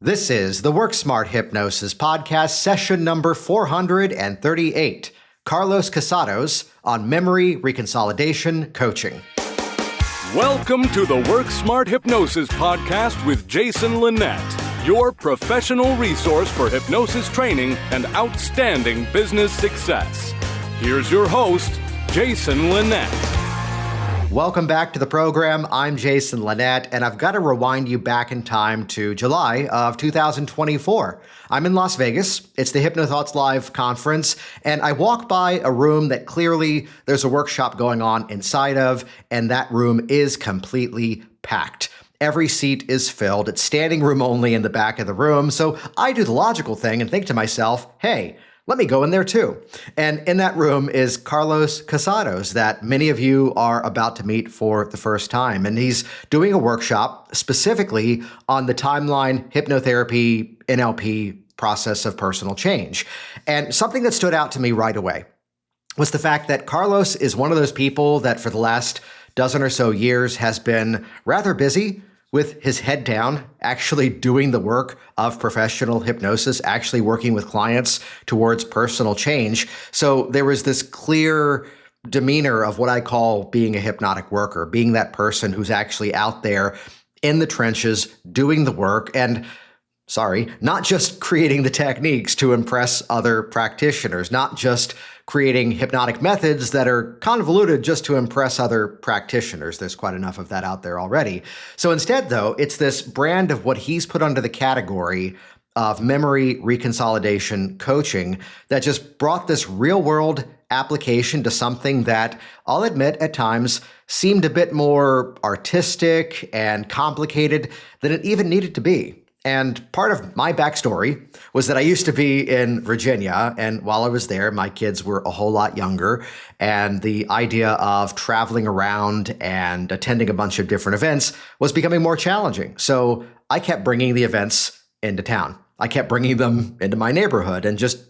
This is the Work Smart Hypnosis podcast, session number 438. Carlos Casados on memory reconsolidation coaching. Welcome to the Work Smart Hypnosis podcast with Jason Linett, your professional resource for hypnosis training and outstanding business success. Here's your host, Jason Linett. Welcome back to the program. I'm Jason Linett, and I've got to rewind you back in time to July of 2024. I'm in Las Vegas. It's the HypnoThoughts Live conference, and I walk by a room that clearly there's a workshop going on inside of, and that room is completely packed. Every seat is filled. It's standing room only in the back of the room, so I do the logical thing and think to myself, hey, let me go in there too. And in that room is Carlos Casados that many of you are about to meet for the first time. And he's doing a workshop specifically on the timeline hypnotherapy, NLP process of personal change. And something that stood out to me right away was the fact that Carlos is one of those people that for the last dozen or so years has been rather busy with his head down, actually doing the work of professional hypnosis, actually working with clients towards personal change. So there was this clear demeanor of what I call being a hypnotic worker, being that person who's actually out there in the trenches doing the work and not just creating the techniques to impress other practitioners, not just creating hypnotic methods that are convoluted just to impress other practitioners. There's quite enough of that out there already. So instead, though, it's this brand of what he's put under the category of memory reconsolidation coaching that just brought this real-world application to something that, I'll admit, at times seemed a bit more artistic and complicated than it even needed to be. And part of my backstory was that I used to be in Virginia, and while I was there, my kids were a whole lot younger, and the idea of traveling around and attending a bunch of different events was becoming more challenging. So I kept bringing the events into town. I kept bringing them into my neighborhood and just,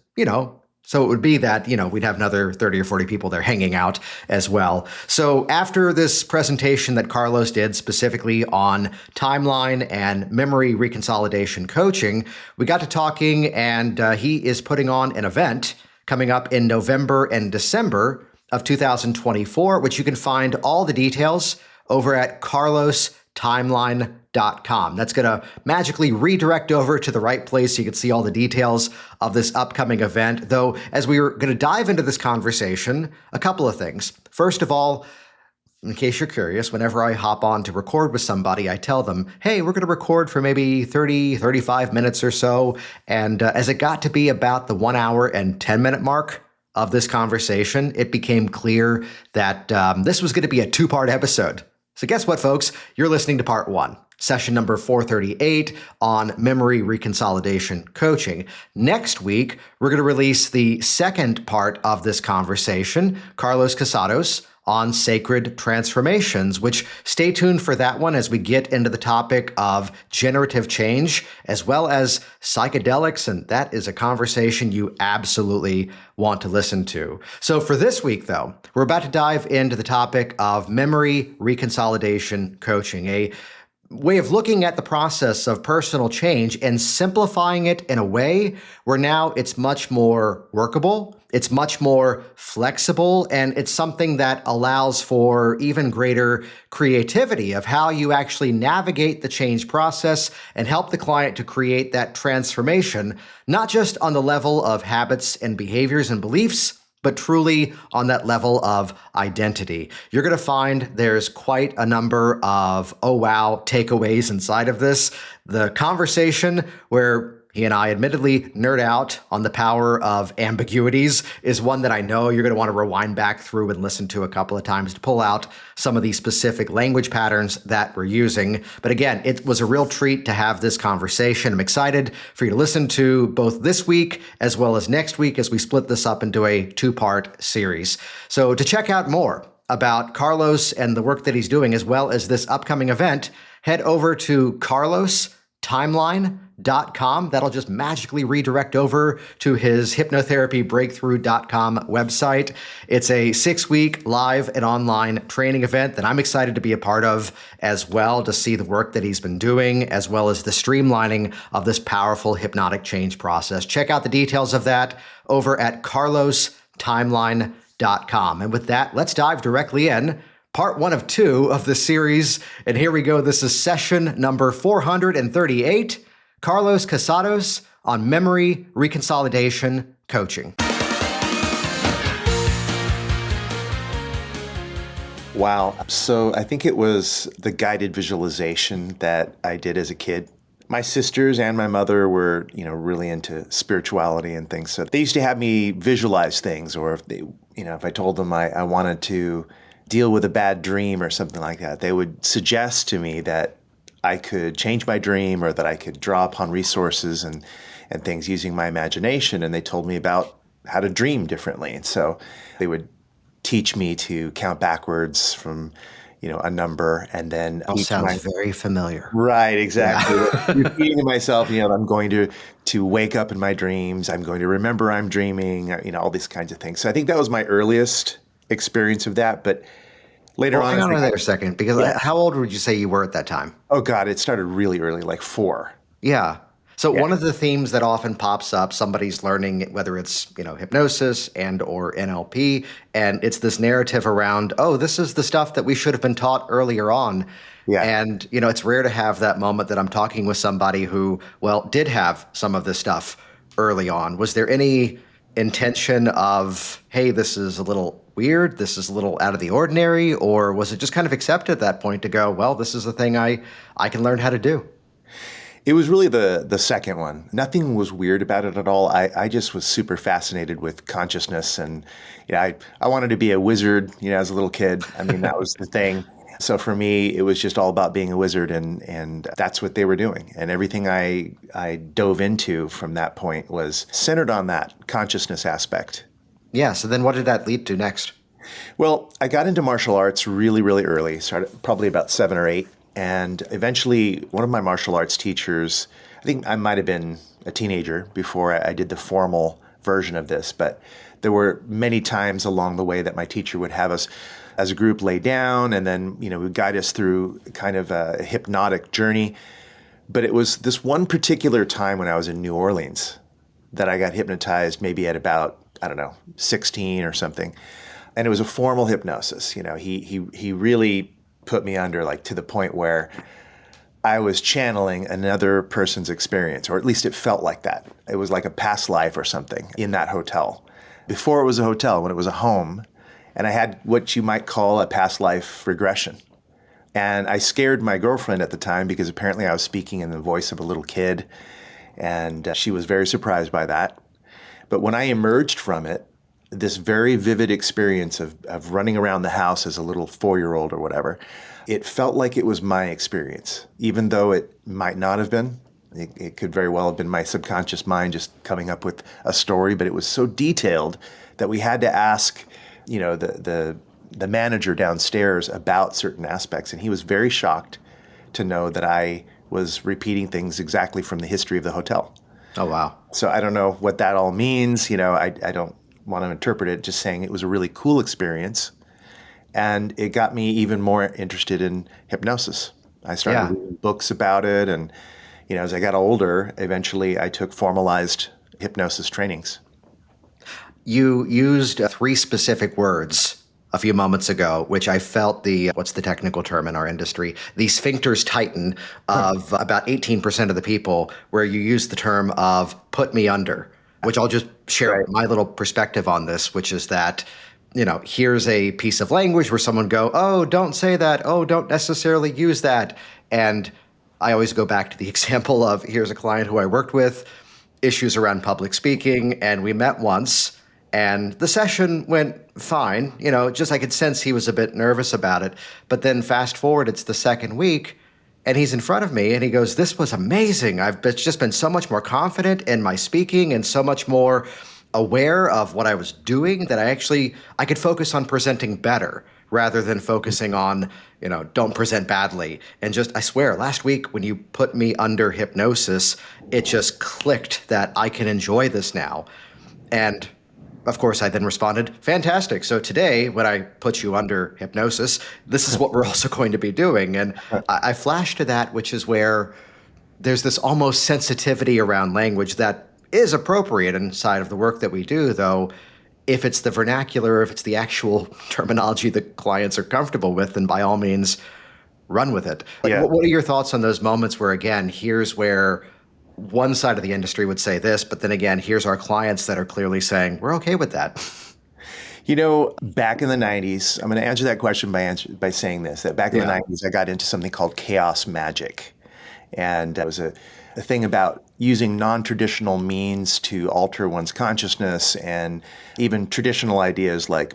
so it would be that, we'd have another 30 or 40 people there hanging out as well. So after this presentation that Carlos did specifically on timeline and memory reconsolidation coaching, we got to talking, and he is putting on an event coming up in November and December of 2024, which you can find all the details over at carlostimeline.com. That's going to magically redirect over to the right place so you can see all the details of this upcoming event. Though, as we were going to dive into this conversation, a couple of things. First of all, in case you're curious, whenever I hop on to record with somebody, I tell them, hey, we're going to record for maybe 30, 35 minutes or so. And as it got to be about the 1 hour and 10-minute mark of this conversation, it became clear that this was going to be a two-part episode. So guess what, folks? You're listening to part one. Session number 438 on memory reconsolidation coaching. Next week, we're going to release the second part of this conversation, Carlos Casados on sacred transformations, which stay tuned for that one as we get into the topic of generative change as well as psychedelics. And that is a conversation you absolutely want to listen to. So for this week, though, we're about to dive into the topic of memory reconsolidation coaching, a way of looking at the process of personal change and simplifying it in a way where now it's much more workable, it's much more flexible, and it's something that allows for even greater creativity of how you actually navigate the change process and help the client to create that transformation, not just on the level of habits and behaviors and beliefs, but truly on that level of identity. You're going to find there's quite a number of, oh wow, takeaways inside of this. The conversation where he and I admittedly nerd out on the power of ambiguities is one that I know you're going to want to rewind back through and listen to a couple of times to pull out some of these specific language patterns that we're using. But again, it was a real treat to have this conversation. I'm excited for you to listen to both this week as well as next week as we split this up into a two-part series. So to check out more about Carlos and the work that he's doing as well as this upcoming event, head over to carlostimeline.com. That'll just magically redirect over to his hypnotherapiebreakthrough.com website. It's a 6-week live and online training event that I'm excited to be a part of as well, to see the work that he's been doing, as well as the streamlining of this powerful hypnotic change process. Check out the details of that over at carlostimeline.com. And with that, let's dive directly in. Part 1 of 2 of the series. And here we go. This is session number 438. Carlos Casados on memory reconsolidation coaching. Wow. So I think it was the guided visualization that I did as a kid. My sisters and my mother were, really into spirituality and things. So they used to have me visualize things, or if I told them I wanted to deal with a bad dream or something like that, they would suggest to me that I could change my dream, or that I could draw upon resources and things using my imagination. And they told me about how to dream differently. And so they would teach me to count backwards from, a number, and then All sounds very familiar. Right, exactly. Yeah. Repeating to myself, I'm going to wake up in my dreams. I'm going to remember I'm dreaming, all these kinds of things. So I think that was my earliest experience of that. But later on, hang on there a second, because how old would you say you were at that time? Oh God, it started really early, like 4. Yeah. So one of the themes that often pops up, somebody's learning, whether it's, hypnosis and or NLP, and it's this narrative around, this is the stuff that we should have been taught earlier on. Yeah. And, it's rare to have that moment that I'm talking with somebody who, did have some of this stuff early on. Was there any intention of, hey, this is a little weird, this is a little out of the ordinary, or was it just kind of accepted at that point to go, this is the thing I can learn how to do? It was really the second one. Nothing was weird about it at all. I just was super fascinated with consciousness, and I wanted to be a wizard, as a little kid. I mean, that was the thing. So for me, it was just all about being a wizard, and that's what they were doing. And everything I dove into from that point was centered on that consciousness aspect. Yeah, so then what did that lead to next? Well, I got into martial arts really, really early, started probably about 7 or 8. And eventually, one of my martial arts teachers, I think I might have been a teenager before I did the formal version of this, but there were many times along the way that my teacher would have us as a group lay down, and then, would guide us through kind of a hypnotic journey. But it was this one particular time when I was in New Orleans that I got hypnotized, maybe at about, 16 or something. And it was a formal hypnosis. He really put me under, like, to the point where I was channeling another person's experience, or at least it felt like that. It was like a past life or something in that hotel. Before it was a hotel, when it was a home, and I had what you might call a past life regression. And I scared my girlfriend at the time because apparently I was speaking in the voice of a little kid, and she was very surprised by that. But when I emerged from it, this very vivid experience of running around the house as a little 4-year-old or whatever, it felt like it was my experience, even though it might not have been. It could very well have been my subconscious mind just coming up with a story, but it was so detailed that we had to ask, the manager downstairs about certain aspects, and he was very shocked to know that I was repeating things exactly from the history of the hotel. Oh, wow. So I don't know what that all means. I don't want to interpret it, just saying it was a really cool experience. And it got me even more interested in hypnosis. I started reading books about it. And, as I got older, eventually I took formalized hypnosis trainings. You used 3 specific words a few moments ago, which I felt what's the technical term in our industry? The sphincters tighten of about 18% of the people, where you use the term of put me under, which I'll just share my little perspective on this, which is that, here's a piece of language where someone go, oh, don't say that. Oh, don't necessarily use that. And I always go back to the example of, here's a client who I worked with, issues around public speaking, and we met once, and the session went fine. Just I could sense he was a bit nervous about it. But then fast forward, it's the second week, and he's in front of me, and he goes, this was amazing. I've just been so much more confident in my speaking and so much more aware of what I was doing that I could focus on presenting better rather than focusing on, don't present badly. And just, I swear, last week when you put me under hypnosis, it just clicked that I can enjoy this now. And of course, I then responded, fantastic. So today, when I put you under hypnosis, this is what we're also going to be doing. And I flashed to that, which is where there's this almost sensitivity around language that is appropriate inside of the work that we do, though if it's the vernacular, if it's the actual terminology that clients are comfortable with, then by all means, run with it. What are your thoughts on those moments where, again, here's where one side of the industry would say this, but then again, here's our clients that are clearly saying, we're okay with that? Back in the 90s, I'm going to answer that question by saying this, that back in the 90s, I got into something called chaos magic. And that was a thing about using non-traditional means to alter one's consciousness, and even traditional ideas like,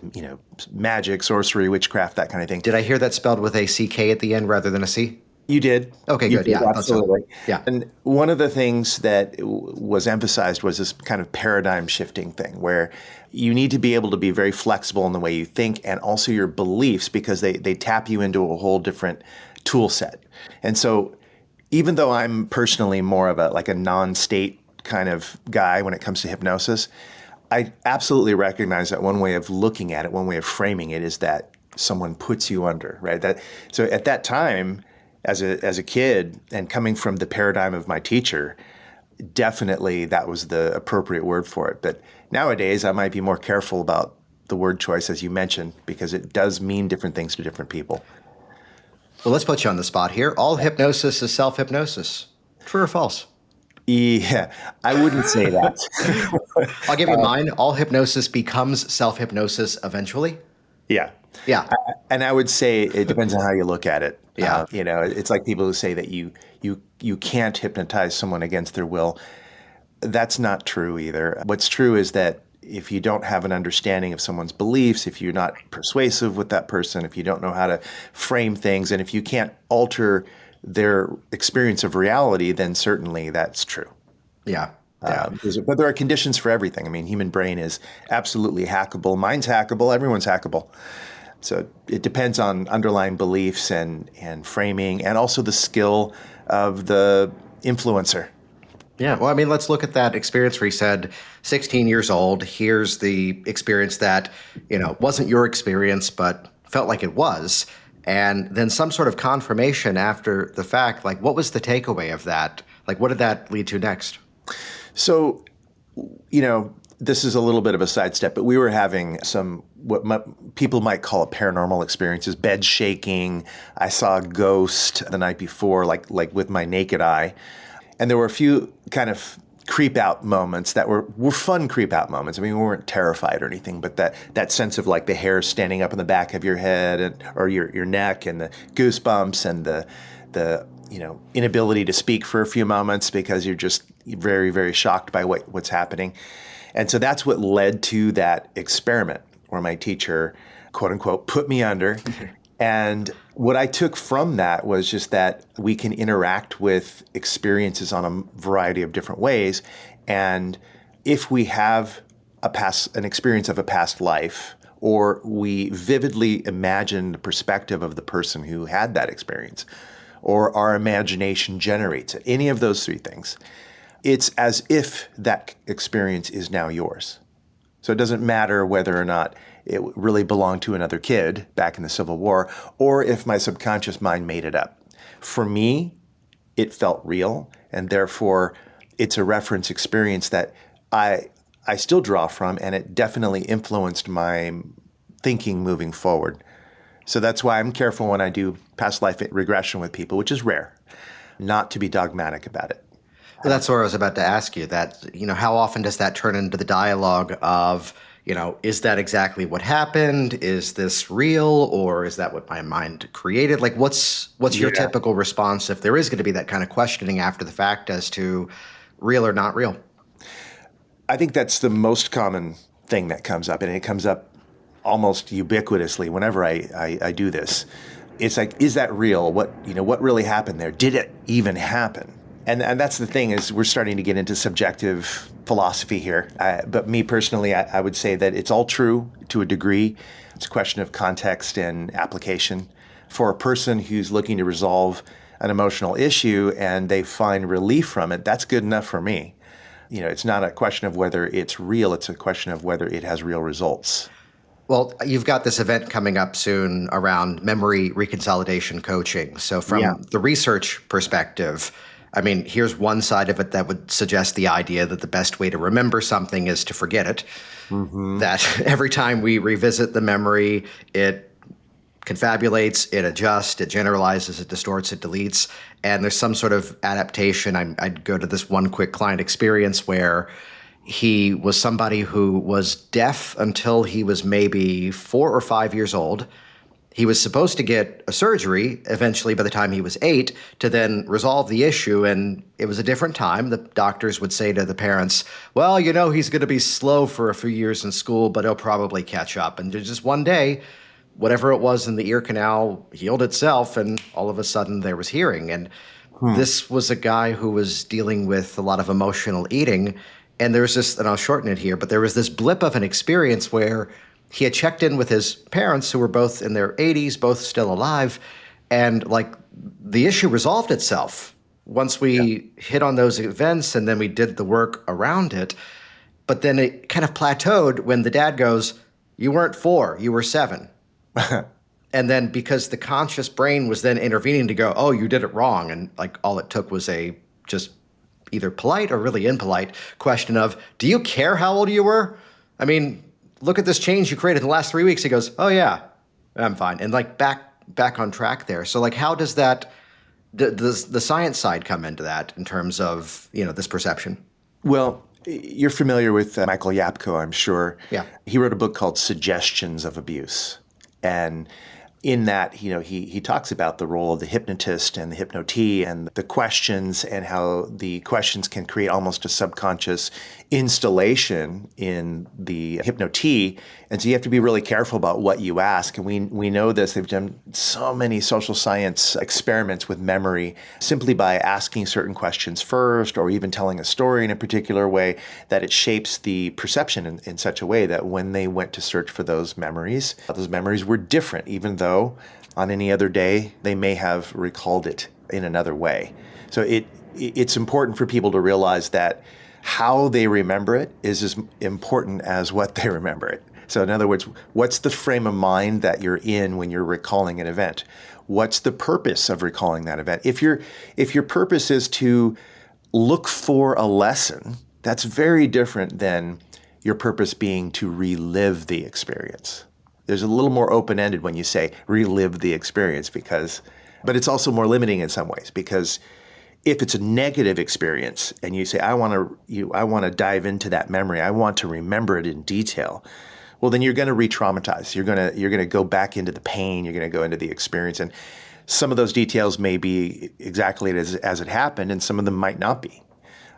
magic, sorcery, witchcraft, that kind of thing. Did I hear that spelled with a CK at the end rather than a C? You did. Okay, good. You did, absolutely. Yeah. And one of the things that was emphasized was this kind of paradigm shifting thing where you need to be able to be very flexible in the way you think and also your beliefs, because they tap you into a whole different tool set. And so even though I'm personally more of a non-state kind of guy when it comes to hypnosis, I absolutely recognize that one way of looking at it, one way of framing it, is that someone puts you under, right? So at that time, as a kid and coming from the paradigm of my teacher, definitely that was the appropriate word for it. But nowadays, I might be more careful about the word choice, as you mentioned, because it does mean different things to different people. Well, let's put you on the spot here. All hypnosis is self-hypnosis. True or false? Yeah, I wouldn't say that. I'll give you mine. All hypnosis becomes self-hypnosis eventually. Yeah. Yeah. And I would say it depends on how you look at it. Yeah. It's like people who say that you can't hypnotize someone against their will. That's not true either. What's true is that if you don't have an understanding of someone's beliefs, if you're not persuasive with that person, if you don't know how to frame things, and if you can't alter their experience of reality, then certainly that's true. Yeah. But there are conditions for everything. I mean, human brain is absolutely hackable. Mine's hackable. Everyone's hackable. So it depends on underlying beliefs and framing, and also the skill of the influencer. Yeah. Well, I mean, let's look at that experience where he said, 16 years old, here's the experience that, wasn't your experience, but felt like it was. And then some sort of confirmation after the fact, like, what was the takeaway of that? Like, what did that lead to next? So, this is a little bit of a sidestep, but we were having some people might call it paranormal experiences, bed shaking. I saw a ghost the night before, like with my naked eye. And there were a few kind of creep out moments that were fun creep out moments. I mean, we weren't terrified or anything, but that sense of like the hair standing up in the back of your head or your neck, and the goosebumps, and the inability to speak for a few moments because you're just very, very shocked by what's happening. And so that's what led to that experiment where my teacher, quote unquote, put me under. And what I took from that was just that we can interact with experiences on a variety of different ways. And if we have an experience of a past life, or we vividly imagine the perspective of the person who had that experience, or our imagination generates it, any of those three things, it's as if that experience is now yours. So it doesn't matter whether or not it really belonged to another kid back in the Civil War, or if my subconscious mind made it up. For me, it felt real, and therefore it's a reference experience that I still draw from, and it definitely influenced my thinking moving forward. So that's why I'm careful when I do past life regression with people, which is rare, not to be dogmatic about it. Well, that's what I was about to ask you, that, how often does that turn into the dialogue of, is that exactly what happened? Is this real, or is that what my mind created? Like, what's your typical response if there is going to be that kind of questioning after the fact as to real or not real? I think that's the most common thing that comes up, and it comes up almost ubiquitously whenever I do this. It's like, is that real? What really happened there? Did it even happen? And that's the thing, is we're starting to get into subjective philosophy here. But me personally, I would say that it's all true to a degree. It's a question of context and application. For a person who's looking to resolve an emotional issue and they find relief from it, that's good enough for me. It's not a question of whether it's real, it's a question of whether it has real results. Well, you've got this event coming up soon around memory reconsolidation coaching. So from the research perspective, I mean, here's one side of it that would suggest the idea that the best way to remember something is to forget it. Mm-hmm. That every time we revisit the memory, it confabulates, it adjusts, it generalizes, it distorts, it deletes, and there's some sort of adaptation. I'd go to this one quick client experience where he was somebody who was deaf until he was maybe 4 or 5 years old. He was supposed to get a surgery eventually by the time he was 8 to then resolve the issue, and it was a different time. The doctors would say to the parents, well, he's going to be slow for a few years in school, but he'll probably catch up. And just one day, whatever it was in the ear canal healed itself, and all of a sudden there was hearing. And this was a guy who was dealing with a lot of emotional eating. And there was this, and I'll shorten it here, but there was this blip of an experience where he had checked in with his parents, who were both in their 80s, both still alive, and the issue resolved itself once we hit on those events, and then we did the work around it. But then it kind of plateaued when the dad goes, you weren't 4, you were 7. And then because the conscious brain was then intervening to go, oh, you did it wrong. And all it took was a just either polite or really impolite question of, do you care how old you were? I mean, look at this change you created in the last 3 weeks. He goes, oh yeah, I'm fine. And back on track there. So how does that, the science side come into that in terms of, this perception? Well, you're familiar with Michael Yapko, I'm sure. Yeah. He wrote a book called Suggestions of Abuse. And in that, he talks about the role of the hypnotist and the hypnotee and the questions, and how the questions can create almost a subconscious installation in the hypnotee. And so you have to be really careful about what you ask. And we know this. They've done so many social science experiments with memory simply by asking certain questions first, or even telling a story in a particular way, that it shapes the perception in such a way that when they went to search for those memories were different, even though on any other day they may have recalled it in another way. So it's important for people to realize that how they remember it is as important as what they remember it. So in other words, what's the frame of mind that you're in when you're recalling an event? What's the purpose of recalling that event? If your purpose is to look for a lesson, that's very different than your purpose being to relive the experience. There's a little more open-ended when you say relive the experience, but it's also more limiting in some ways, because if it's a negative experience and you say, I want to dive into that memory, I want to remember it in detail, well, then you're going to re-traumatize. You're going to go back into the pain. You're going to go into the experience, and some of those details may be exactly as it happened, and some of them might not be.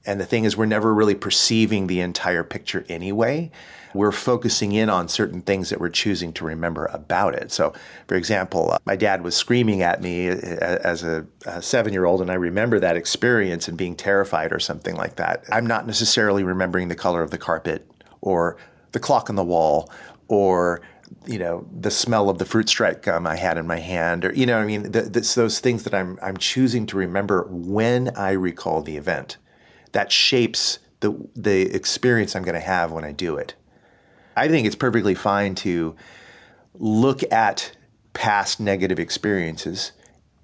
And the thing is, we're never really perceiving the entire picture anyway. We're focusing in on certain things that we're choosing to remember about it. So, for example, my dad was screaming at me as a 7-year-old, and I remember that experience and being terrified or something like that. I'm not necessarily remembering the color of the carpet, or the clock on the wall, or the smell of the fruit stripe gum I had in my hand, or those things that I'm choosing to remember when I recall the event. That shapes the experience I'm going to have when I do it. I think it's perfectly fine to look at past negative experiences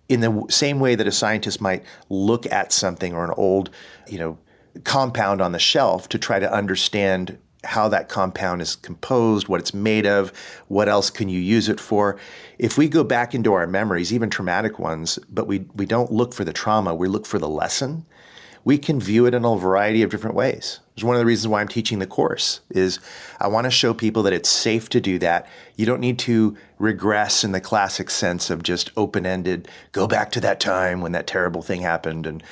in the same way that a scientist might look at something or an old, compound on the shelf to try to understand how that compound is composed, what it's made of, what else can you use it for. If we go back into our memories, even traumatic ones, but we don't look for the trauma, we look for the lesson, we can view it in a variety of different ways. It's one of the reasons why I'm teaching the course, is I want to show people that it's safe to do that. You don't need to regress in the classic sense of just open-ended, go back to that time when that terrible thing happened and,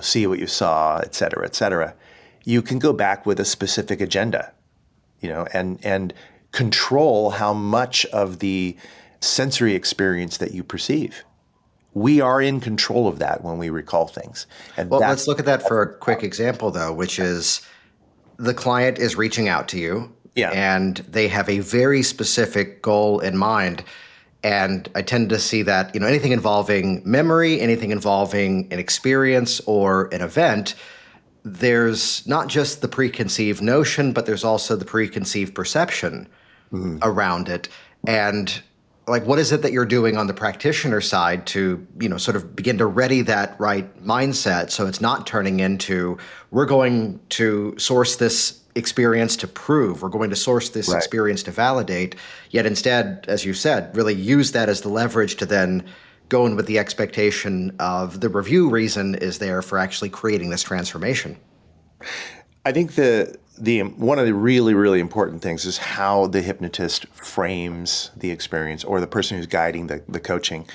see what you saw, et cetera, et cetera. You can go back with a specific agenda, and control how much of the sensory experience that you perceive. we are in control of that when we recall things. And Well, let's look at that for a quick example, though, which is the client is reaching out to you Yeah. and they have a very specific goal in mind. And I tend to see that, anything involving memory, anything involving an experience or an event, there's not just the preconceived notion, but there's also the preconceived perception around it. And like, what is it that you're doing on the practitioner side to, sort of begin to ready that right mindset so it's not turning into, we're going to source this experience to prove, we're going to source this experience to validate, yet instead, as you said, really use that as the leverage to then go in with the expectation of the review reason is there for actually creating this transformation. I think the one of the really, really important things is how the hypnotist frames the experience, or the person who's guiding the coaching.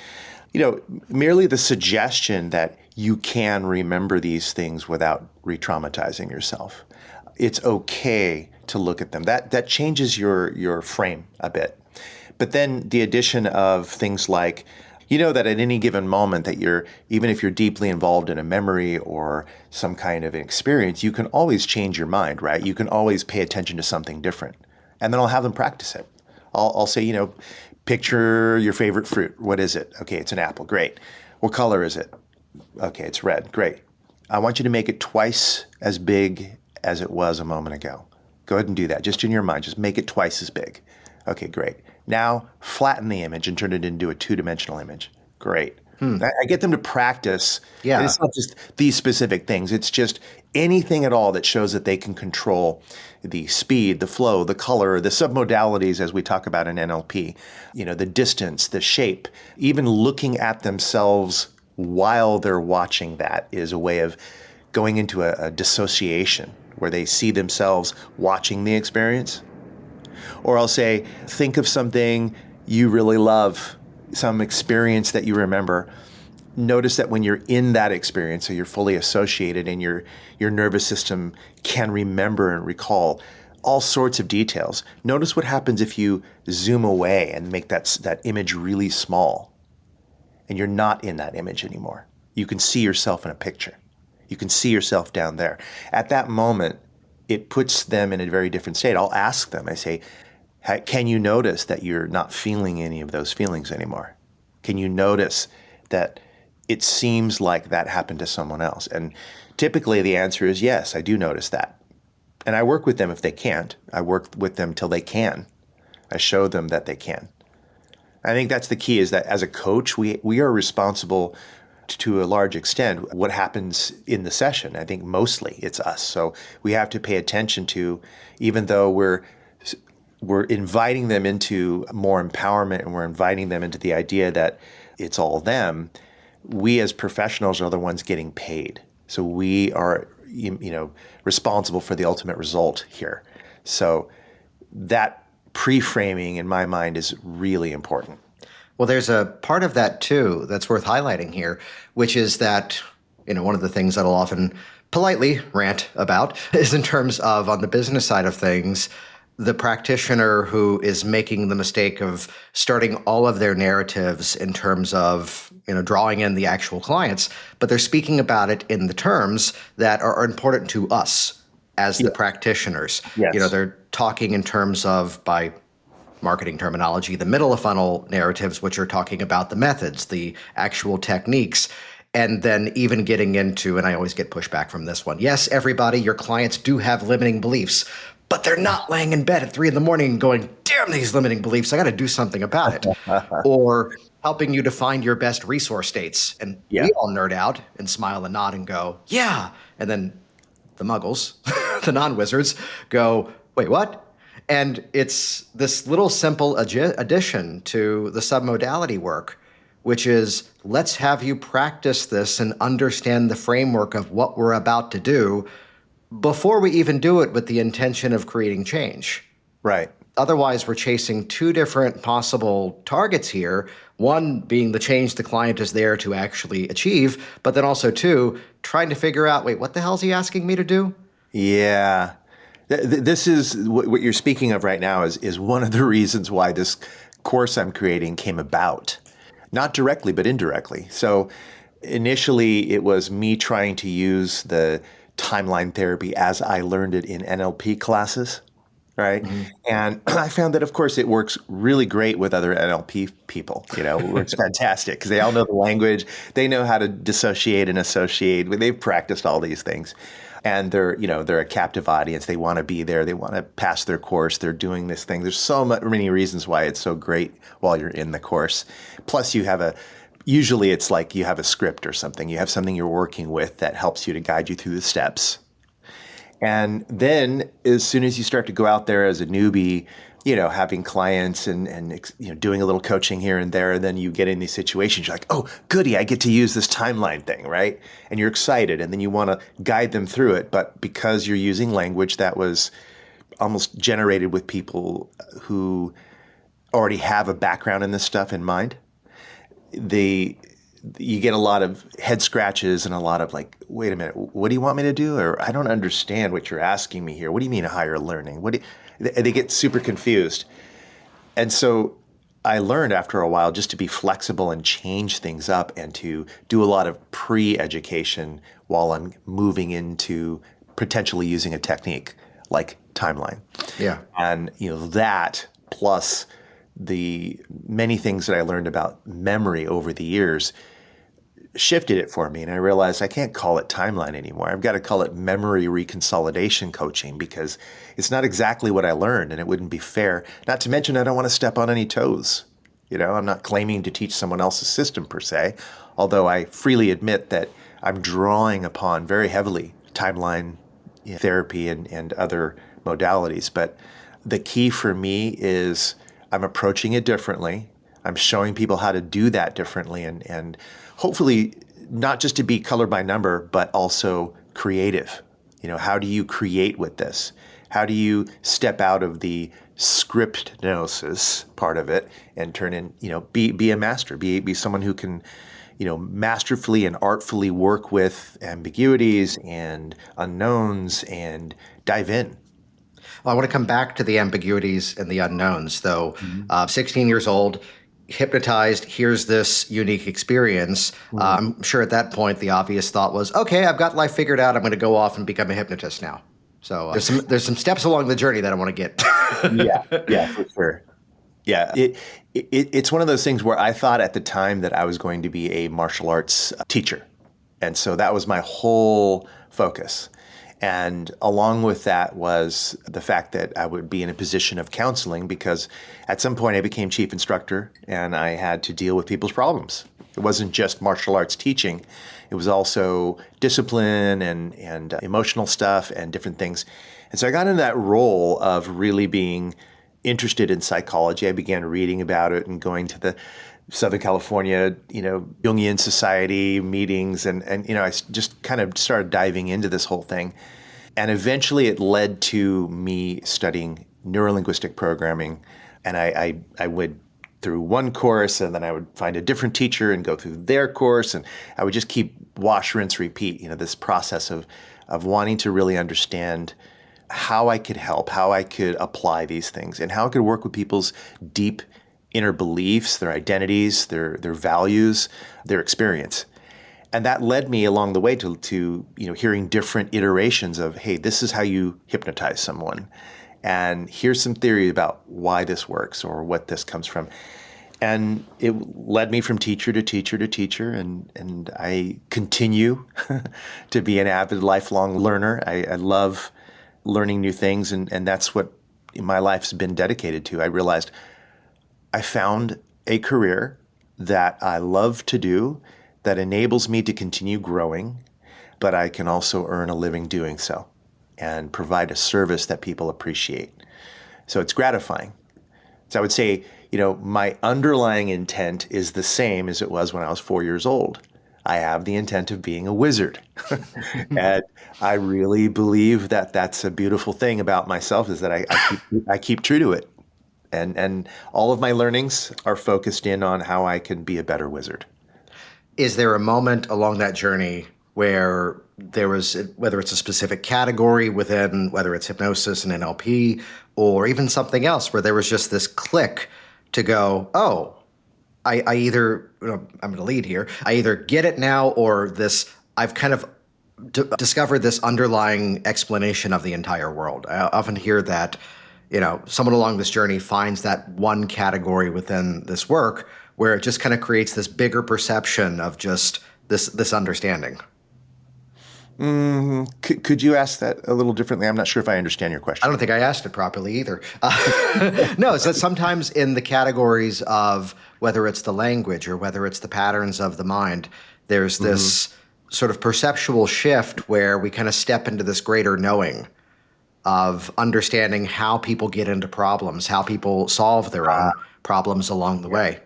Merely the suggestion that you can remember these things without re-traumatizing yourself. It's okay to look at them. That changes your frame a bit. But then the addition of things like, that at any given moment that even if you're deeply involved in a memory or some kind of experience, you can always change your mind, right? You can always pay attention to something different. And then I'll have them practice it. I'll say, picture your favorite fruit. What is it? Okay, it's an apple. Great. What color is it? Okay, it's red. Great. I want you to make it twice as big as it was a moment ago. Go ahead and do that. Just in your mind, just make it twice as big. Okay, great. Now flatten the image and turn it into a two-dimensional image. Great. I get them to practice. Yeah. And it's not just these specific things. It's just anything at all that shows that they can control the speed, the flow, the color, the submodalities, as we talk about in NLP, the distance, the shape. Even looking at themselves while they're watching that is a way of going into a dissociation where they see themselves watching the experience. Or I'll say, think of something you really love, some experience that you remember. Notice that when you're in that experience, so you're fully associated and your nervous system can remember and recall all sorts of details. Notice what happens if you zoom away and make that image really small and you're not in that image anymore. You can see yourself in a picture. You can see yourself down there. At that moment, it puts them in a very different state. I'll ask them, I say, can you notice that you're not feeling any of those feelings anymore? Can you notice that it seems like that happened to someone else? And typically the answer is yes, I do notice that. And I work with them if they can't. I work with them till they can. I show them that they can. I think that's the key, is that as a coach, we are responsible to a large extent what happens in the session. I think mostly it's us. So we have to pay attention to, even though we're inviting them into more empowerment and we're inviting them into the idea that it's all them, we as professionals are the ones getting paid. So we are, responsible for the ultimate result here. So that pre-framing, in my mind, is really important. Well, there's a part of that, too, that's worth highlighting here, which is that, one of the things that I'll often politely rant about is in terms of, on the business side of things, the practitioner who is making the mistake of starting all of their narratives in terms of, drawing in the actual clients, but they're speaking about it in the terms that are important to us as the practitioners. Yes. They're talking in terms of, by marketing terminology, the middle of funnel narratives, which are talking about the methods, the actual techniques, and then even getting into, and I always get pushback from this one, yes, everybody, your clients do have limiting beliefs, but they're not laying in bed at 3 a.m. going, damn these limiting beliefs, I got to do something about it. Or helping you define your best resource states. And we all nerd out and smile and nod and go, yeah. And then the muggles, the non-wizards, go, wait, what? And it's this little simple addition to the submodality work, which is, let's have you practice this and understand the framework of what we're about to do before we even do it with the intention of creating change. Right. Otherwise, we're chasing two different possible targets here, one being the change the client is there to actually achieve, but then also, two, trying to figure out, wait, what the hell is he asking me to do? Yeah. This is what you're speaking of right now is one of the reasons why this course I'm creating came about. not directly, but indirectly. So initially, it was me trying to use the timeline therapy as I learned it in NLP classes, right? And I found that, of course, it works really great with other NLP people. It works fantastic because they all know the language. They know how to dissociate and associate. They've practiced all these things. And they're a captive audience. They want to be there. They want to pass their course. They're doing this thing. There's so many reasons why it's so great while you're in the course. Plus, usually it's like you have a script or something. You have something you're working with that helps you to guide you through the steps. And then as soon as you start to go out there as a newbie, having clients and doing a little coaching here and there, and then you get in these situations, you're like, oh, goody, I get to use this timeline thing, right? And you're excited, and then you want to guide them through it. But because you're using language that was almost generated with people who already have a background in this stuff in mind, you get a lot of head scratches and a lot of like, wait a minute, what do you want me to do? Or I don't understand what you're asking me here. What do you mean higher learning? They get super confused. And so I learned after a while just to be flexible and change things up and to do a lot of pre-education while I'm moving into potentially using a technique like timeline. Yeah. And that plus the many things that I learned about memory over the years shifted it for me. And I realized I can't call it timeline anymore. I've got to call it memory reconsolidation coaching because it's not exactly what I learned and it wouldn't be fair. Not to mention, I don't want to step on any toes. I'm not claiming to teach someone else's system per se, although I freely admit that I'm drawing upon very heavily timeline therapy and other modalities. But the key for me is I'm approaching it differently. I'm showing people how to do that differently and hopefully not just to be color by number, but also creative. How do you create with this? How do you step out of the scriptnosis part of it and turn in, be a master, be someone who can, masterfully and artfully work with ambiguities and unknowns and dive in. Well, I want to come back to the ambiguities and the unknowns, though. 16 years old, hypnotized, here's this unique experience. I'm sure at that point, the obvious thought was, okay, I've got life figured out. I'm going to go off and become a hypnotist now. So there's some steps along the journey that I want to get. Yeah, for sure. Yeah, it's one of those things where I thought at the time that I was going to be a martial arts teacher. And so that was my whole focus. And along with that was the fact that I would be in a position of counseling because at some point I became chief instructor and I had to deal with people's problems. It wasn't just martial arts teaching. It was also discipline and emotional stuff and different things. And so I got into that role of really being interested in psychology. I began reading about it and going to the Southern California, Jungian Society meetings, and I just kind of started diving into this whole thing. And eventually it led to me studying Neuro-Linguistic Programming. And I went through one course, and then I would find a different teacher and go through their course, and I would just keep wash, rinse, repeat, this process of wanting to really understand how I could help, how I could apply these things, and how I could work with people's deep inner beliefs, their identities, their values, their experience. And that led me along the way to hearing different iterations of, hey, this is how you hypnotize someone. And here's some theory about why this works or what this comes from. And it led me from teacher to teacher to teacher. And I continue to be an avid lifelong learner. I love learning new things. And that's what my life's been dedicated to. I realized I found a career that I love to do that enables me to continue growing, but I can also earn a living doing so and provide a service that people appreciate. So it's gratifying. So I would say, my underlying intent is the same as it was when I was 4 years old. I have the intent of being a wizard. And I really believe that that's a beautiful thing about myself is that I keep true to it. And all of my learnings are focused in on how I can be a better wizard. Is there a moment along that journey where there was, whether it's a specific category within, whether it's hypnosis and NLP, or even something else, where there was just this click to go, oh, I either, I'm going to lead here, I either get it now or I've kind of discovered this underlying explanation of the entire world. I often hear that, someone along this journey finds that one category within this work where it just kind of creates this bigger perception of just this understanding. Could you ask that a little differently? I'm not sure if I understand your question. I don't think I asked it properly either. No, so sometimes in the categories of whether it's the language or whether it's the patterns of the mind, there's this sort of perceptual shift where we kind of step into this greater knowing of understanding how people get into problems, how people solve their own problems along the way.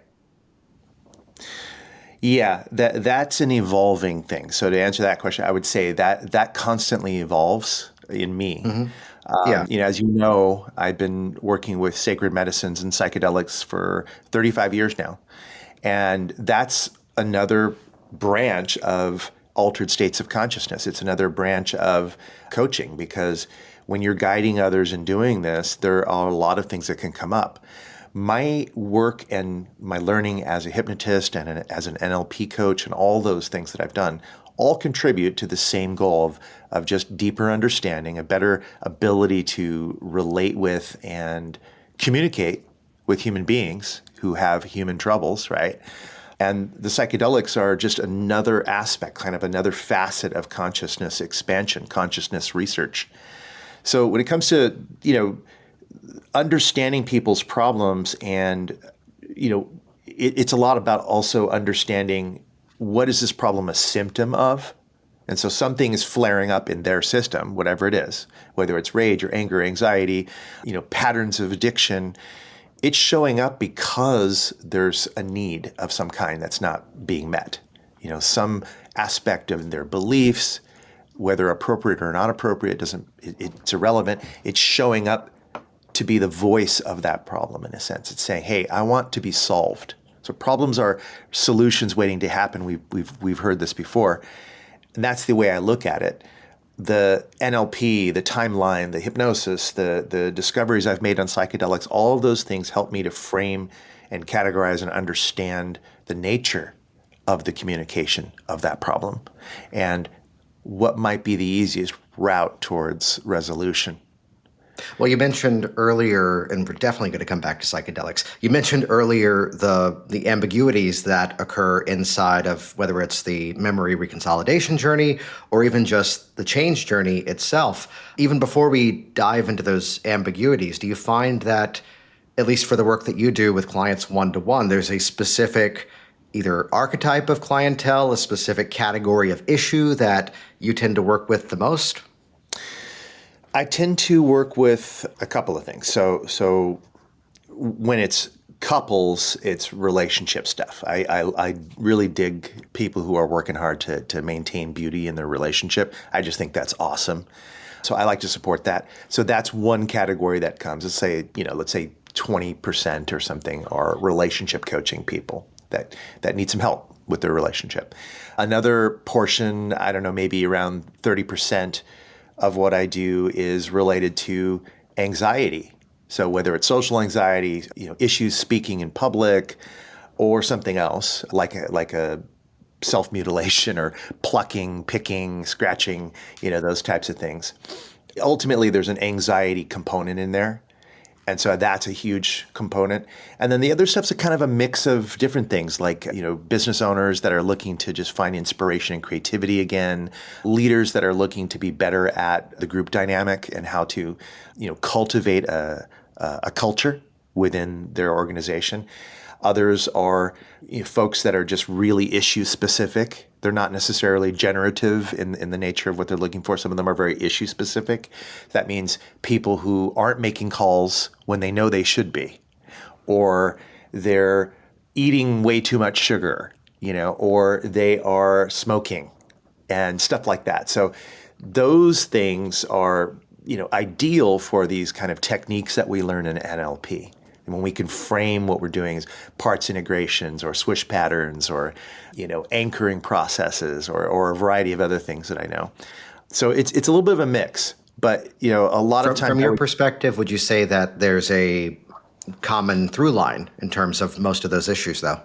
Yeah, that's an evolving thing. So to answer that question, I would say that constantly evolves in me. As you know, I've been working with sacred medicines and psychedelics for 35 years now. And that's another branch of altered states of consciousness. It's another branch of coaching, because when you're guiding others in doing this, there are a lot of things that can come up. My work and my learning as a hypnotist and as an NLP coach and all those things that I've done all contribute to the same goal of just deeper understanding, a better ability to relate with and communicate with human beings who have human troubles, right? And the psychedelics are just another aspect, kind of another facet of consciousness expansion, consciousness research. So when it comes to, understanding people's problems, and it's a lot about also understanding what is this problem a symptom of. And so something is flaring up in their system, whatever it is, whether it's rage or anger, anxiety, patterns of addiction. It's showing up because there's a need of some kind that's not being met. Some aspect of their beliefs, whether appropriate or not appropriate, it's irrelevant. It's showing up to be the voice of that problem, in a sense. It's saying, hey, I want to be solved. So problems are solutions waiting to happen. We've heard this before. And that's the way I look at it. The NLP, the timeline, the hypnosis, the discoveries I've made on psychedelics, all of those things help me to frame and categorize and understand the nature of the communication of that problem and what might be the easiest route towards resolution. Well, you mentioned earlier, and we're definitely going to come back to psychedelics. You mentioned earlier the ambiguities that occur inside of whether it's the memory reconsolidation journey or even just the change journey itself. Even before we dive into those ambiguities, do you find that, at least for the work that you do with clients one-to-one, there's a specific either archetype of clientele, a specific category of issue that you tend to work with the most? I tend to work with a couple of things. So when it's couples, it's relationship stuff. I really dig people who are working hard to maintain beauty in their relationship. I just think that's awesome. So I like to support that. So that's one category that comes. Let's say 20% or something are relationship coaching people that need some help with their relationship. Another portion, I don't know, maybe around 30% of what I do is related to anxiety. So whether it's social anxiety, issues speaking in public, or something else like a self-mutilation or plucking, picking, scratching, those types of things. Ultimately, there's an anxiety component in there. And so that's a huge component. And then the other stuff's a kind of a mix of different things, like, business owners that are looking to just find inspiration and creativity again, leaders that are looking to be better at the group dynamic and how to, cultivate a culture within their organization. Others are folks that are just really issue specific. They're not necessarily generative in the nature of what they're looking for. Some of them are very issue specific. That means people who aren't making calls when they know they should be, or they're eating way too much sugar, or they are smoking and stuff like that. So those things are, ideal for these kind of techniques that we learn in NLP. And when we can frame what we're doing as parts integrations or swish patterns or, anchoring processes or a variety of other things that I know. So it's a little bit of a mix, but, a lot of times. From your perspective, would you say that there's a common through line in terms of most of those issues, though?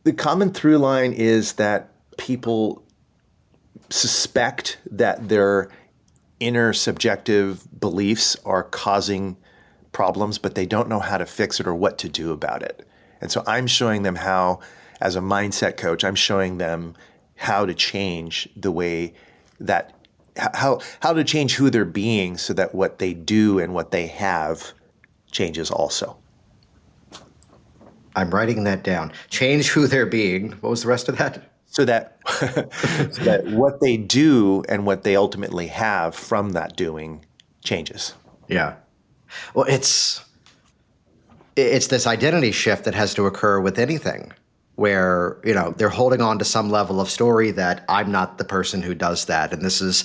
The common through line is that people suspect that their inner subjective beliefs are causing problems, but they don't know how to fix it or what to do about it. And so I'm showing them how, as a mindset coach, I'm showing them how to change the way that, how to change who they're being so that what they do and what they have changes also. I'm writing that down. Change who they're being. What was the rest of that? So that, so that what they do and what they ultimately have from that doing changes. Yeah. Well, it's this identity shift that has to occur with anything where, they're holding on to some level of story that I'm not the person who does that. And this is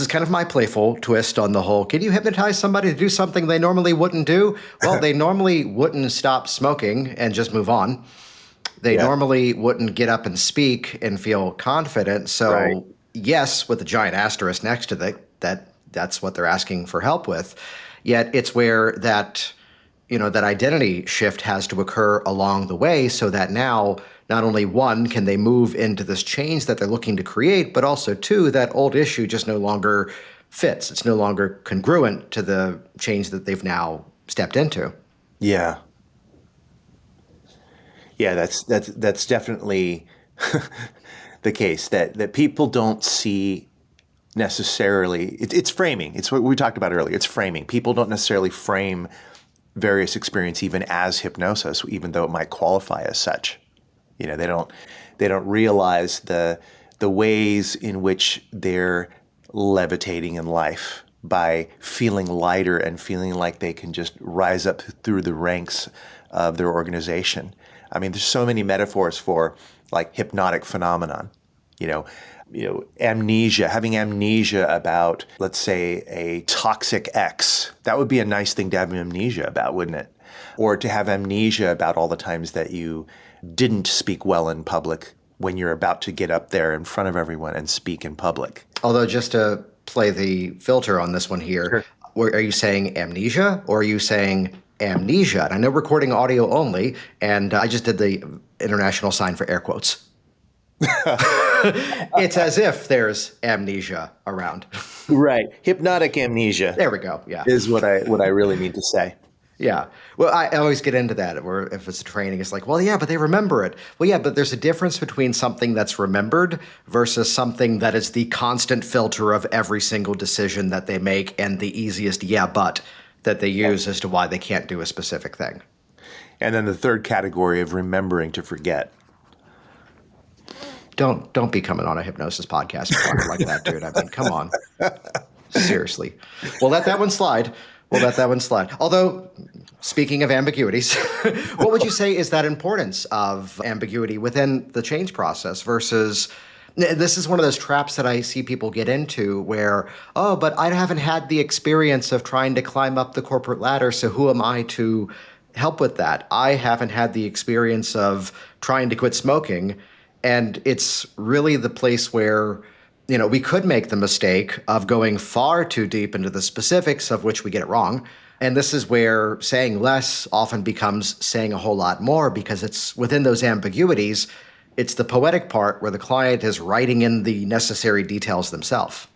kind of my playful twist on the whole, can you hypnotize somebody to do something they normally wouldn't do? Well, they normally wouldn't stop smoking and just move on. They normally wouldn't get up and speak and feel confident. So yes, with a giant asterisk next to that's what they're asking for help with. Yet it's where that identity shift has to occur along the way so that now not only one, can they move into this change that they're looking to create, but also two, that old issue just no longer fits. It's no longer congruent to the change that they've now stepped into. Yeah. Yeah, that's definitely the case that people don't see necessarily. It's framing. It's what we talked about earlier. It's framing. People don't necessarily frame various experience even as hypnosis, even though it might qualify as such. They don't realize the ways in which they're levitating in life by feeling lighter and feeling like they can just rise up through the ranks of their organization. I mean, there's so many metaphors for like hypnotic phenomenon, amnesia, having amnesia about, let's say, a toxic ex. That would be a nice thing to have amnesia about, wouldn't it? Or to have amnesia about all the times that you didn't speak well in public when you're about to get up there in front of everyone and speak in public. Although, just to play the filter on this one here, are you saying amnesia or are you saying amnesia? And I know recording audio only, and I just did the international sign for air quotes. It's as if there's amnesia around. Right. Hypnotic amnesia. There we go. Yeah. Is what I really need to say. Yeah. Well, I always get into that where if it's a training, it's like, well, yeah, but they remember it. Well, yeah, but there's a difference between something that's remembered versus something that is the constant filter of every single decision that they make and the easiest but that they use as to why they can't do a specific thing. And then the third category of remembering to forget. Don't be coming on a hypnosis podcast talking like that, dude. I mean, come on. Seriously. We'll let that one slide. Although, speaking of ambiguities, what would you say is that importance of ambiguity within the change process versus, this is one of those traps that I see people get into where, oh, but I haven't had the experience of trying to climb up the corporate ladder, so who am I to help with that? I haven't had the experience of trying to quit smoking. And it's really the place where, we could make the mistake of going far too deep into the specifics of which we get it wrong. And this is where saying less often becomes saying a whole lot more because it's within those ambiguities. It's the poetic part where the client is writing in the necessary details themselves.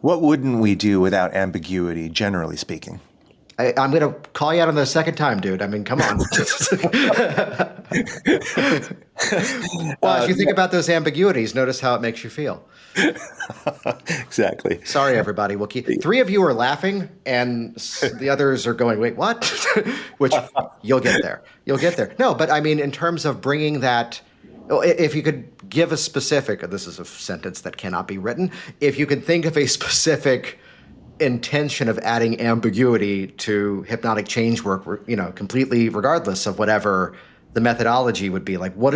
What wouldn't we do without ambiguity, generally speaking? I'm going to call you out on the second time, dude. I mean, come on. Well, if you think about those ambiguities, notice how it makes you feel. Exactly. Sorry, everybody. We'll keep. 3 of you are laughing, and the others are going, wait, what? Which you'll get there. No, but I mean, in terms of bringing that, if you could give a specific, this is a sentence that cannot be written, if you could think of a specific intention of adding ambiguity to hypnotic change work, completely regardless of whatever the methodology would be, like, what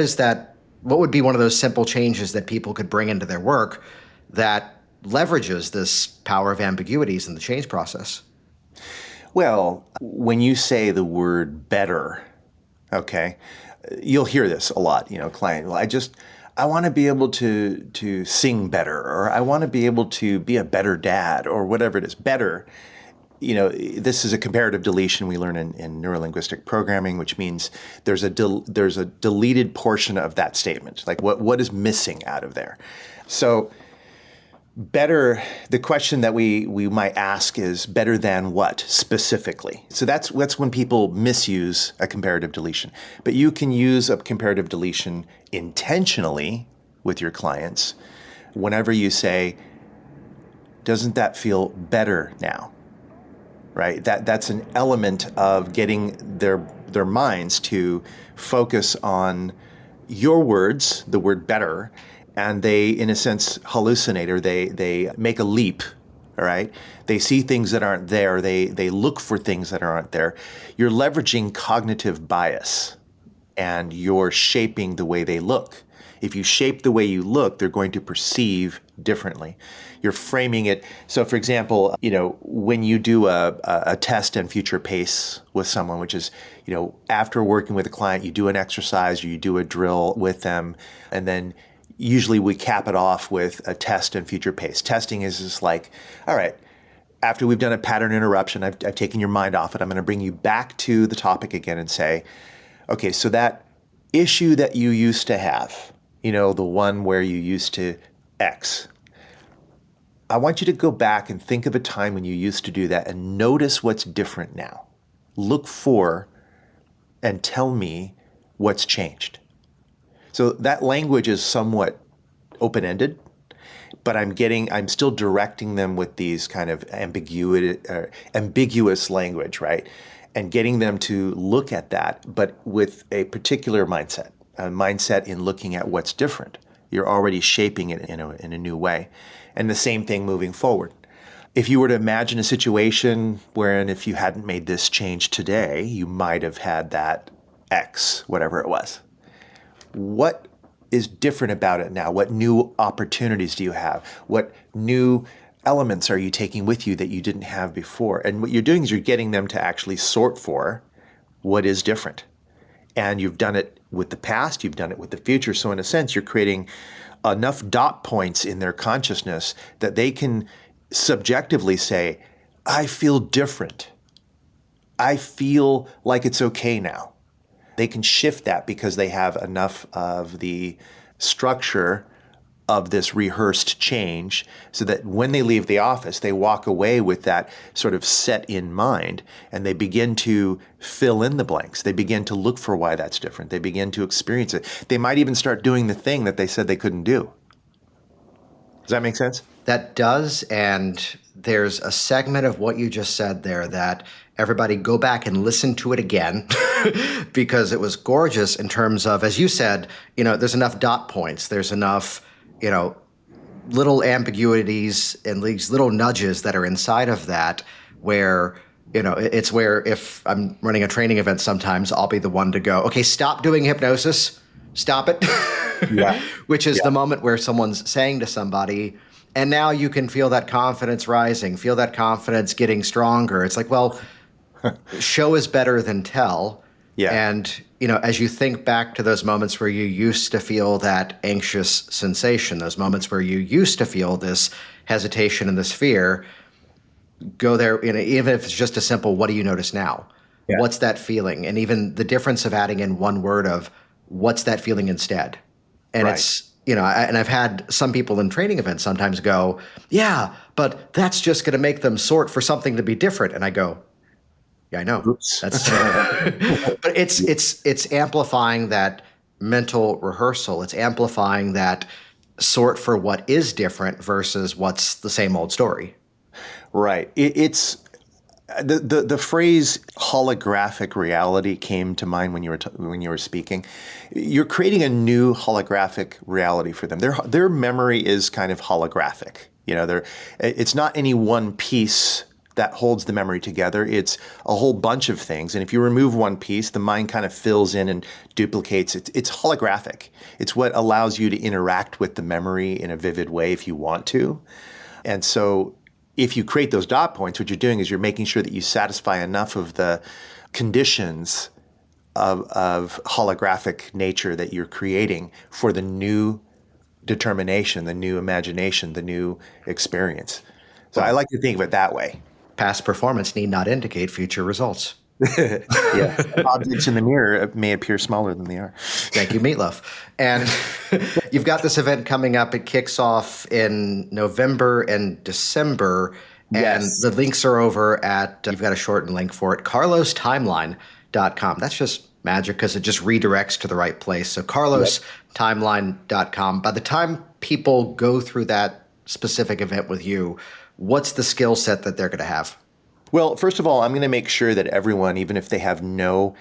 would be one of those simple changes that people could bring into their work that leverages this power of ambiguities in the change process? Well, when you say the word better, okay, you'll hear this a lot, client, well, I want to be able to sing better, or I want to be able to be a better dad, or whatever it is. Better this is a comparative deletion we learn in Neuro-Linguistic Programming, which means there's a deleted portion of that statement. Like what is missing out of there? So better, the question that we might ask is better than what specifically? So that's when people misuse a comparative deletion. But you can use a comparative deletion intentionally with your clients whenever you say, doesn't that feel better now? Right? That's an element of getting their minds to focus on your words, the word better, and they, in a sense, hallucinate, or they make a leap. All right? They see things that aren't there. They look for things that aren't there. You're leveraging cognitive bias, and you're shaping the way they look. If you shape the way you look, they're going to perceive differently. You're framing it. So, for example, when you do a test and future pace with someone, which is, after working with a client, you do an exercise or you do a drill with them, and then usually we cap it off with a test and future pace. Testing is just like, all right, after we've done a pattern interruption, I've taken your mind off it. I'm going to bring you back to the topic again and say, okay, so that issue that you used to have, the one where you used to X, I want you to go back and think of a time when you used to do that and notice what's different now. Look for and tell me what's changed. So that language is somewhat open-ended, but I'm still directing them with these kind of ambiguous language, right? And getting them to look at that, but with a particular mindset, a mindset in looking at what's different. You're already shaping it in a new way. And the same thing moving forward. If you were to imagine a situation wherein if you hadn't made this change today, you might have had that X, whatever it was. What is different about it now? What new opportunities do you have? What new elements are you taking with you that you didn't have before? And what you're doing is you're getting them to actually sort for what is different. And you've done it with the past, you've done it with the future. So in a sense, you're creating enough dot points in their consciousness that they can subjectively say, I feel different. I feel like it's okay now. They can shift that because they have enough of the structure of this rehearsed change so that when they leave the office, they walk away with that sort of set in mind and they begin to fill in the blanks. They begin to look for why that's different. They begin to experience it. They might even start doing the thing that they said they couldn't do. Does that make sense? That does, and there's a segment of what you just said there that everybody go back and listen to it again because it was gorgeous in terms of, as you said, there's enough dot points, there's enough little ambiguities and these little nudges that are inside of that where, it's where if I'm running a training event sometimes, I'll be the one to go, okay, stop doing hypnosis, stop it. Yeah. Which is the moment where someone's saying to somebody, and now you can feel that confidence rising, feel that confidence getting stronger. It's like, well, show is better than tell. Yeah. And, as you think back to those moments where you used to feel that anxious sensation, those moments where you used to feel this hesitation and this fear, go there, even if it's just a simple, what do you notice now? Yeah. What's that feeling? And even the difference of adding in one word of what's that feeling instead? And Right. it's, and I've had some people in training events sometimes go, yeah, but that's just going to make them sort for something to be different. And I go, yeah, I know. Oops. That's, but it's amplifying that mental rehearsal. It's amplifying that sort for what is different versus what's the same old story. Right. It's the phrase holographic reality came to mind when you were speaking. You're creating a new holographic reality for them. Their memory is kind of holographic. It's not any one piece that holds the memory together. It's a whole bunch of things. And if you remove one piece, the mind kind of fills in and duplicates. It's holographic. It's what allows you to interact with the memory in a vivid way if you want to. And so if you create those dot points, what you're doing is you're making sure that you satisfy enough of the conditions of holographic nature that you're creating for the new determination, the new imagination, the new experience. So I like to think of it that way. past performance need not indicate future results. Yeah. Objects in the mirror may appear smaller than they are. Thank you, Meatloaf. And you've got this event coming up. It kicks off in November and December. And Yes. the links are over at, you've got a shortened link for it, carlostimeline.com. That's just magic because it just redirects to the right place. So carlostimeline.com. By the time people go through that specific event with you, what's the skill set that they're going to have? Well, first of all, I'm going to make sure that everyone, even if they have no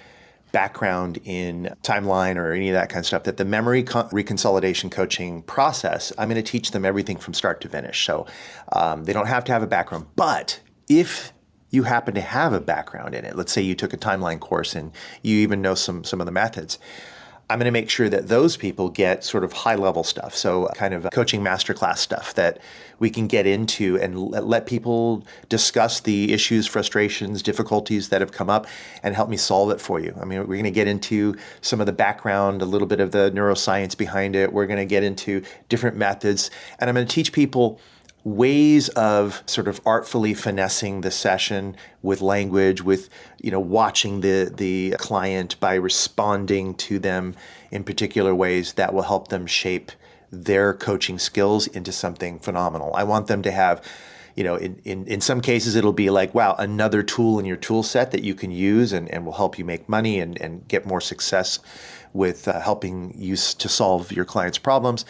background in timeline or any of that kind of stuff, that the memory reconsolidation coaching process, I'm going to teach them everything from start to finish. So they don't have to have a background. But if you happen to have a background in it, let's say you took a timeline course and you even know some of the methods, I'm going to make sure that those people get sort of high-level stuff, so kind of coaching masterclass stuff that we can get into and let people discuss the issues, frustrations, difficulties that have come up and help me solve it for you. I mean, we're going to get into some of the background, a little bit of the neuroscience behind it. We're going to get into different methods, and I'm going to teach people ways of sort of artfully finessing the session with language, with watching the client by responding to them in particular ways that will help them shape their coaching skills into something phenomenal. I want them to have, in some cases it'll be like, wow, another tool in your tool set that you can use and will help you make money and get more success with helping you to solve your client's problems.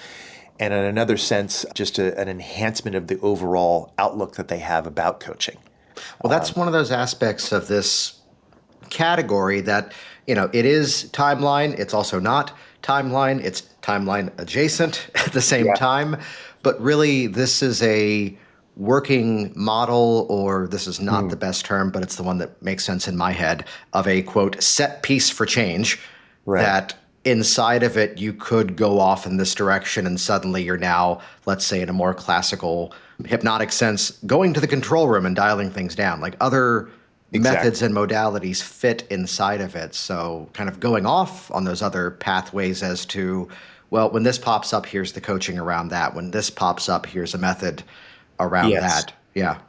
And in another sense, just an enhancement of the overall outlook that they have about coaching. Well, that's one of those aspects of this category that, it is timeline. It's also not timeline. It's timeline adjacent at the same time. But really, this is a working model, or this is not the best term, but it's the one that makes sense in my head, of a, quote, set piece for change that inside of it, you could go off in this direction and suddenly you're now, let's say in a more classical hypnotic sense, going to the control room and dialing things down. Like other methods and modalities fit inside of it. So kind of going off on those other pathways as to, well, when this pops up, here's the coaching around that. When this pops up, here's a method around that. Yeah.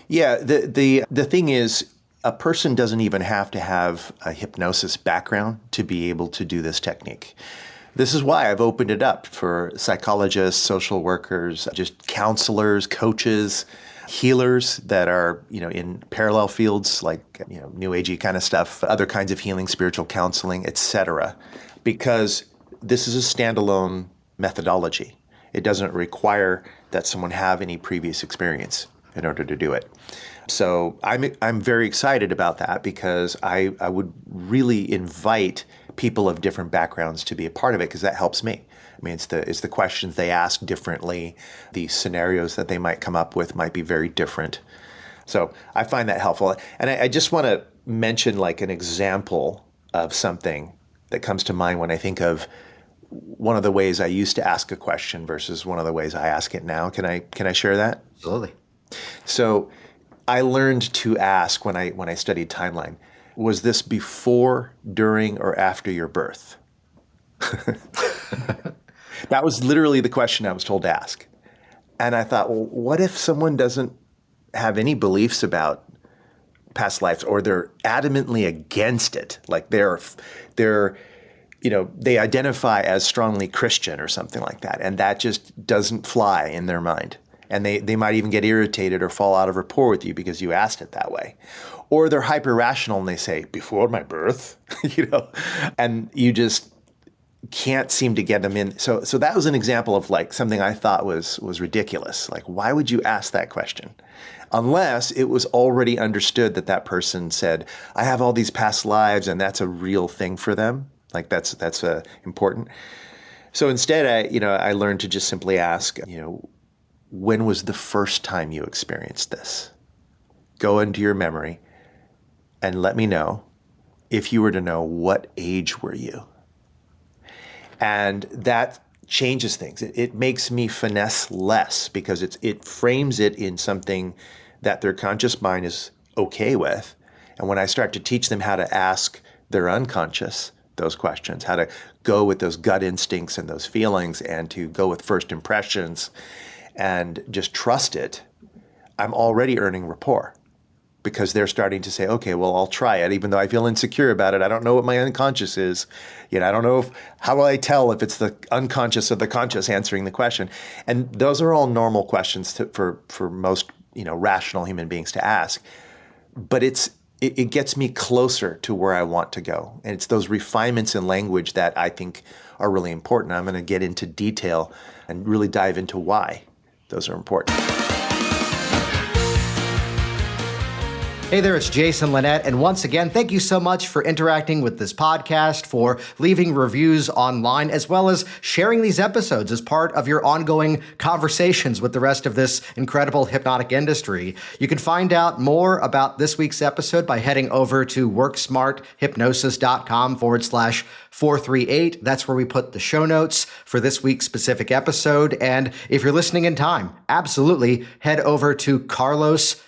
Yeah. The thing is, a person doesn't even have to have a hypnosis background to be able to do this technique. This is why I've opened it up for psychologists, social workers, just counselors, coaches, healers that are, in parallel fields like, new agey kind of stuff, other kinds of healing, spiritual counseling, etc. Because this is a standalone methodology. It doesn't require that someone have any previous experience in order to do it. So I'm very excited about that because I would really invite people of different backgrounds to be a part of it because that helps me. I mean, it's the questions they ask differently. The scenarios that they might come up with might be very different. So I find that helpful. And I just want to mention like an example of something that comes to mind when I think of one of the ways I used to ask a question versus one of the ways I ask it now. Can I share that? Absolutely. So I learned to ask when I studied timeline, was this before, during, or after your birth? That was literally the question I was told to ask. And I thought, well, what if someone doesn't have any beliefs about past lives, or they're adamantly against it? Like they're they identify as strongly Christian or something like that, and that just doesn't fly in their mind. And they might even get irritated or fall out of rapport with you because you asked it that way. Or they're hyper-rational and they say, before my birth, and you just can't seem to get them in. So that was an example of like something I thought was ridiculous. Like, why would you ask that question? Unless it was already understood that person said, I have all these past lives and that's a real thing for them. Like that's important. So instead, I learned to just simply ask, when was the first time you experienced this? Go into your memory and let me know, if you were to know, what age were you? And that changes things. It makes me finesse less because it frames it in something that their conscious mind is okay with. And when I start to teach them how to ask their unconscious those questions, how to go with those gut instincts and those feelings and to go with first impressions and just trust it, I'm already earning rapport. because they're starting to say, okay, well, I'll try it, even though I feel insecure about it. I don't know what my unconscious is. I don't know how will I tell if it's the unconscious or the conscious answering the question. And those are all normal questions for most, rational human beings to ask. But it gets me closer to where I want to go. And it's those refinements in language that I think are really important. I'm going to get into detail and really dive into why those are important. Hey there, it's Jason Linett, and once again, thank you so much for interacting with this podcast, for leaving reviews online, as well as sharing these episodes as part of your ongoing conversations with the rest of this incredible hypnotic industry. You can find out more about this week's episode by heading over to worksmarthypnosis.com/438. That's where we put the show notes for this week's specific episode. And if you're listening in time, absolutely head over to carlostimeline.com.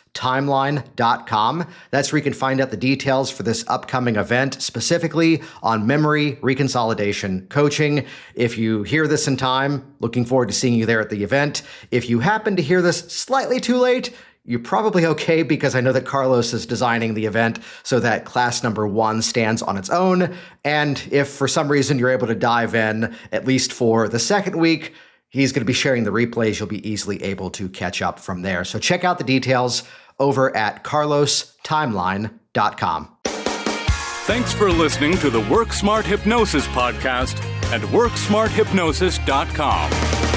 That's where you can find out the details for this upcoming event, specifically on memory reconsolidation coaching. If you hear this in time, looking forward to seeing you there at the event. If you happen to hear this slightly too late, you're probably okay, because I know that Carlos is designing the event so that class number 1 stands on its own. And if for some reason you're able to dive in, at least for the second week, he's going to be sharing the replays. You'll be easily able to catch up from there. So check out the details over at carlostimeline.com. Thanks for listening to the Work Smart Hypnosis podcast at WorkSmartHypnosis.com.